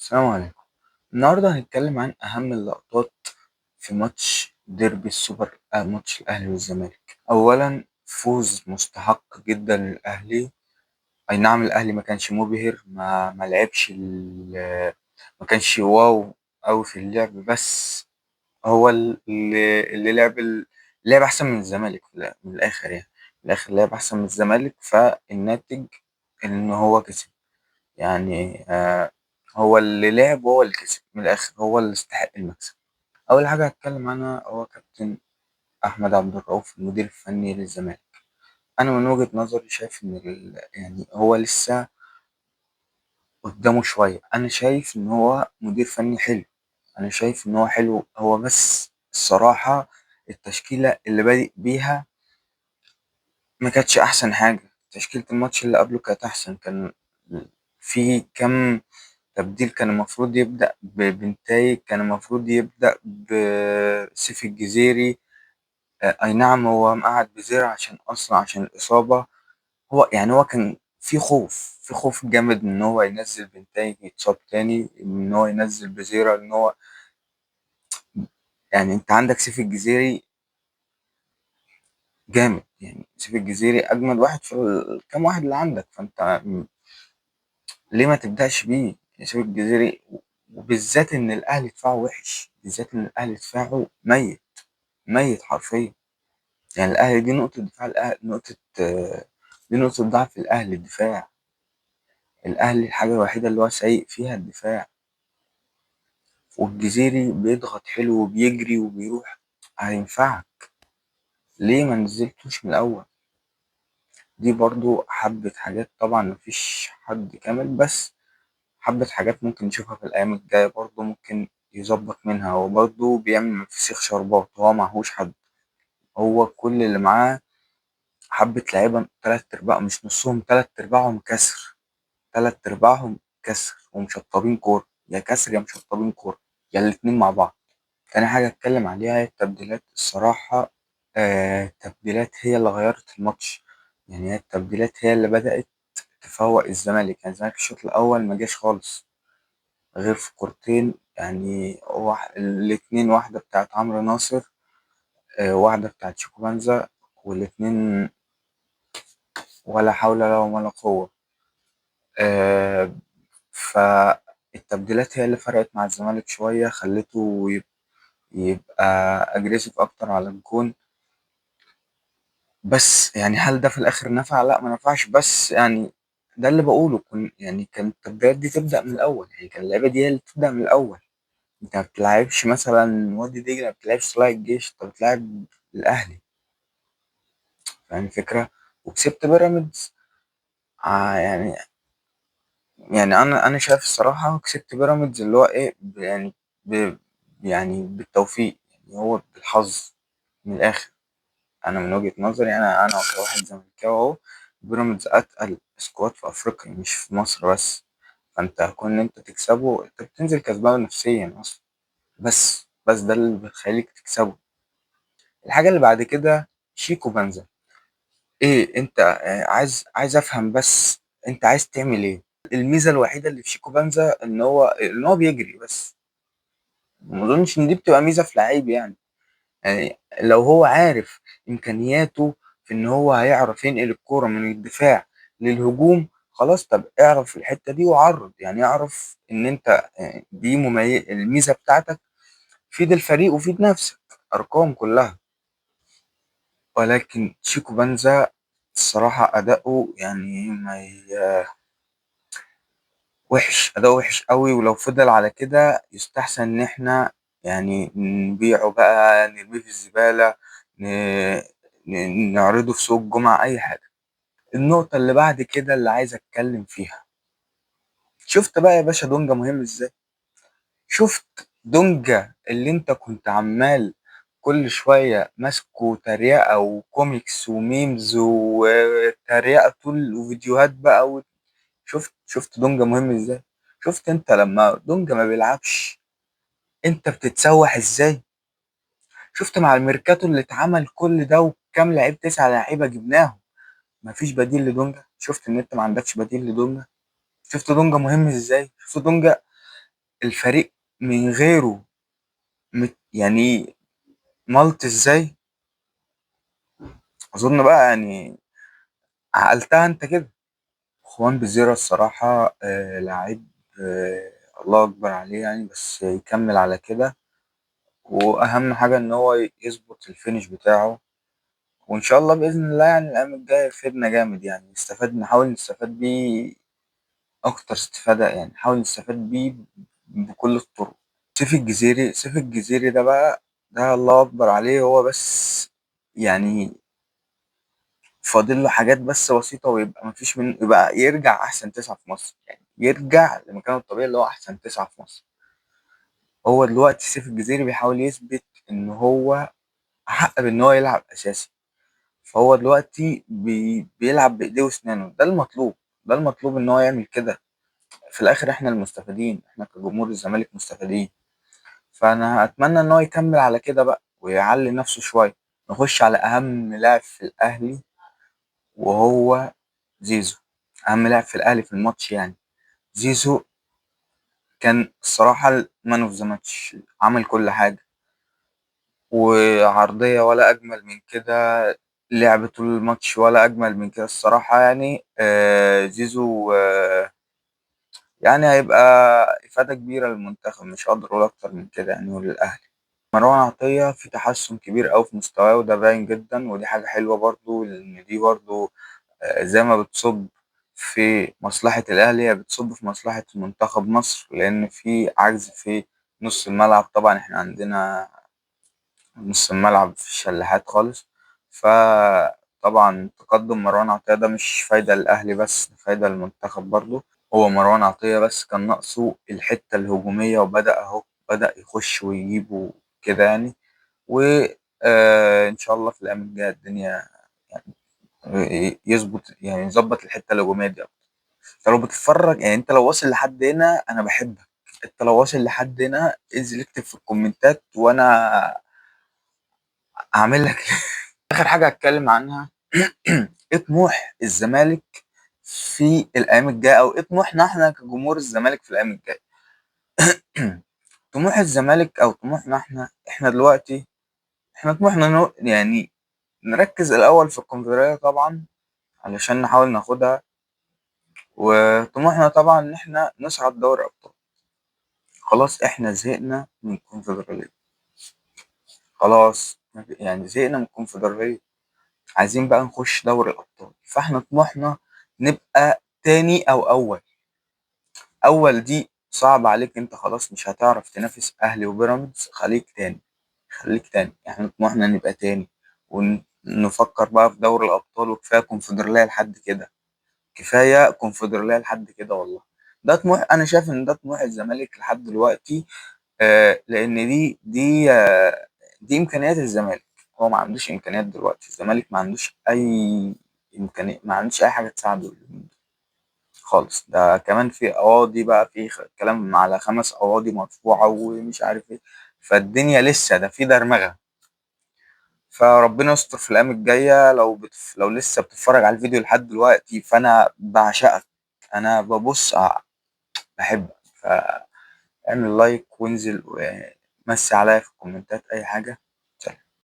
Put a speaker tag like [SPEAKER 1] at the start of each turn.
[SPEAKER 1] السلام عليكم. النهاردة هنتكلم عن أهم اللقطات في ماتش ديربي السوبر ماتش الأهلي والزمالك. أولا فوز مستحق جدا للأهلي. أي نعم الأهلي ما كانش مبهر، ما لعبش ما كانش واو أوي في اللعب، بس هو اللي لعب أحسن من الزمالك من الآخر يعني. من الآخر لعب أحسن من الزمالك، فالناتج إن هو كسب يعني. هو اللي لعب وهو اللي كسب من الآخر، هو اللي استحق المكسب. أول حاجة هتكلم عنها هو كابتن أحمد عبد الرؤوف المدير الفني للزمالك. أنا من وجهة نظري شايف إن يعني هو لسه قدامه شوية. أنا شايف إن هو مدير فني حلو، أنا شايف إن هو حلو، هو بس الصراحة التشكيلة اللي بادئ بيها ما كانتش أحسن حاجة. تشكيلة الماتش اللي قبله كانت أحسن، كان في كم تبديل. كان المفروض يبدأ ببنتايج، كان المفروض يبدأ بسيف الجزيري. أي نعم هو مقعد بزيرة عشان أصلا عشان الإصابة. هو يعني هو كان في خوف جامد إن هو ينزل بنتايج يتصاب تاني، إن هو ينزل بزيرة، إن هو يعني أنت عندك سيف الجزيري جامد. يعني سيف الجزيري أجمد واحد في الكام واحد اللي عندك، فأنت ليه ما تبدأش بيه ياسر الجزيري؟ وبالذات إن الأهلي دفاعه وحش، بالذات إن الأهلي دفاعه ميت، ميت حرفيا. يعني الأهلي دي نقطة دفاع الأهلي، دي نقطة ضعف الأهلي الدفاع. الأهلي الحاجة الوحيدة اللي هو سيء فيها الدفاع، والجزيري بيضغط حلو وبيجري وبيروح. هينفعك ليه ما نزلتوش من الأول؟ دي برضو حبة حاجات، طبعا مفيش حد كامل، بس حبة حاجات ممكن نشوفها في الأيام الجاية برضه ممكن يظبط منها. هو برضه بيعمل فسيخ شربات، هو معهوش حد، هو كل اللي معاه حبة لعيبة تلات أرباع، مش نصهم، تلات أرباعهم كسر، تلات أرباعهم كسر ومشطبين كورة، يا كسر يا مشطبين كورة، يا الاتنين مع بعض. تاني حاجة أتكلم عليها هي التبديلات. الصراحة التبديلات هي اللي غيرت الماتش. يعني هي التبديلات هي اللي بدأت تفوق الزمالك. يعني الزمالك الشوط الأول ما جاش خالص غير في كورتين، يعني الاتنين، واحدة بتاعت عمرو ناصر، واحدة بتاعت شيكوبانزا، والاتنين ولا حول لهم ولا قوة. آه، فالتبديلات هي اللي فرقت مع الزمالك شوية، خلته يبقى أجريسيف أكتر على الجون. بس يعني هل ده في الآخر نفع؟ لا ما نفعش، بس يعني ده اللي بقوله. يعني كان التبديلات دي تبدأ من الأول، يعني كان اللعيبة دي هي اللي تبدأ من الأول. انت ما بتلعبش مثلا وادي دجله، ما بتلعبش طلائع الجيش، انت بتلعب الاهلي. فاهم الفكره؟ وكسبت بيراميدز. يعني انا شايف الصراحه كسبت بيراميدز اللي هو ايه ب يعني بالتوفيق، يعني هو بالحظ من الاخر. انا من وجهه نظري، انا كواحد زملكاوي اهو، بيراميدز اتقل سكواد في افريقيا مش في مصر بس. فانت كون ان انت تكسبه، انت بتنزل كسبان نفسيا اصلا. بس ده اللي بيخليك تكسبه. الحاجة اللي بعد كده شيكو بنزا. ايه انت عايز افهم بس، انت عايز تعمل ايه؟ الميزة الوحيدة اللي في شيكو بنزا ان هو بيجري بس. ما اظنش ان دي بتبقى ميزة في لعيب يعني. يعني لو هو عارف امكانياته في ان هو هيعرف ينقل الكورة من الدفاع للهجوم، خلاص. طب اعرف الحتة دي وعرض، يعني اعرف ان انت دي الميزة بتاعتك، فيد الفريق وفيد نفسك، ارقام كلها. ولكن شيكو بنزا الصراحة أداؤه يعني ما ي... وحش، أداؤه وحش قوي. ولو فضل على كده يستحسن إن إحنا يعني نبيعه بقى، نرميه في الزبالة، ن... نعرضه في سوق الجمعة، أي حاجة. النقطة اللي بعد كده اللي عايز أتكلم فيها، شفت بقى يا باشا دونجا مهم إزاي؟ شفت دونجا اللي أنت كنت عمال كل شوية ماسكه تريقة وكوميكس وميمز وتريقة طول وفيديوهات بقى. شفت دونجا مهم ازاي؟ شفت انت لما دونجا ما بيلعبش انت بتتسوح ازاي؟ شفت مع الميركاتو اللي اتعمل كل ده وكام لعيب، 9 لعيبة جبناهم، مفيش بديل لدونجا. شفت ان انت ما عندكش بديل لدونجا؟ شفت دونجا مهم ازاي؟ شفت دونجا الفريق من غيره يعني ملط ازاي. اظن بقى يعني عقلتها انت كده. خوان بزيرة الصراحة لعيب، آه الله أكبر عليه يعني، بس يكمل على كده. وأهم حاجة إن هو يظبط الفينش بتاعه. وإن شاء الله بإذن الله يعني الأيام الجاية يفيدنا جامد، يعني نحاول نستفاد بيه أكتر استفادة، يعني نحاول نستفاد بيه بكل الطرق. سيف الجزيري ده بقى، ده الله أكبر عليه. هو بس يعني فاضل له حاجات بس بسيطة ويبقى مفيش من، يبقى يرجع أحسن تسعة في مصر، يعني يرجع لمكانه الطبيعي اللي هو أحسن تسعة في مصر. هو دلوقتي سيف الجزيري بيحاول يثبت إن هو أحق بإن هو يلعب أساسي. فهو دلوقتي بيلعب بإيديه وأسنانه، ده المطلوب. ده المطلوب إن هو يعمل كده. في الآخر إحنا المستفيدين، إحنا كجمهور الزمالك مستفيدين. فأنا أتمنى إن هو يكمل على كده بقى ويعلي نفسه شوية. نخش على أهم لاعب في الأهلي، وهو زيزو. أهم لاعب في الأهلي في الماتش يعني زيزو. كان الصراحة المان اوف ذا ماتش، عمل كل حاجة وعرضية ولا أجمل من كده. لعب طول الماتش ولا أجمل من كده الصراحة، يعني زيزو يعني هيبقى إفادة كبيرة للمنتخب، مش هقدر أقول أكتر من كده يعني، وللأهلي. مروان عطية في تحسن كبير أوي في مستواه، وده باين جدا، ودي حاجة حلوة برضو، لأن دي برضو زي ما بتصب في مصلحة الأهلي، هي بتصب في مصلحة منتخب مصر، لأن في عجز في نص الملعب. طبعا احنا عندنا نص الملعب في الشلاحات خالص. فطبعا تقدم مروان عطية ده مش فايدة للأهلي بس، ده فايدة للمنتخب برضه. هو مروان عطية بس كان ناقصه الحتة الهجومية، وبدأ أهو، بدأ يخش ويجيبه كده يعني. وإن شاء الله في الأيام الجاية الدنيا يظبط، يعني يظبط الحتة الهجومية دي أكتر. أنت لو بتتفرج يعني، أنت لو واصل لحد هنا أنا بحبك. أنت لو واصل لحد هنا انزل اكتب في الكومنتات وأنا هعمل لك. آخر حاجة هتكلم عنها إيه طموح الزمالك في الأيام الجاية، أو إيه طموحنا إحنا كجمهور الزمالك في الأيام الجاية. طموح الزمالك أو طموحنا إحنا دلوقتي، إحنا طموحنا يعني نركز الأول في الكونفدرالية طبعا علشان نحاول ناخدها. وطموحنا طبعا إن إحنا نصعد دوري أبطال. خلاص إحنا زهقنا من الكونفدرالية، خلاص يعني زهقنا من الكونفدرالية. عايزين بقى نخش دوري الأبطال. فإحنا طموحنا نبقى تاني أو أول. أول دي صعب عليك، أنت خلاص مش هتعرف تنافس أهلي وبيراميدز. خليك تاني، خليك تاني. إحنا طموحنا نبقى تاني، ونفكر بقى في دوري الأبطال. وكفاية كونفدرالية لحد كده، كفاية كونفدرالية لحد كده والله. ده طموح، أنا شايف إن ده طموح الزمالك لحد دلوقتي. لأن دي إمكانيات الزمالك. هو ما عندوش إمكانيات دلوقتي، الزمالك ما عندوش أي إمكانية، ما عندوش أي حاجة تساعده خالص. ده كمان في قواضي بقى، في كلام على 5 قواضي مرفوعة ومش عارف إيه. فالدنيا لسه ده في درمغة. فربنا يستر في الأيام الجاية. لو لسه بتتفرج على الفيديو لحد دلوقتي فأنا بعشقك، أنا ببص بحبك. فاعمل لايك وانزل ومسي عليا في الكومنتات أي حاجة.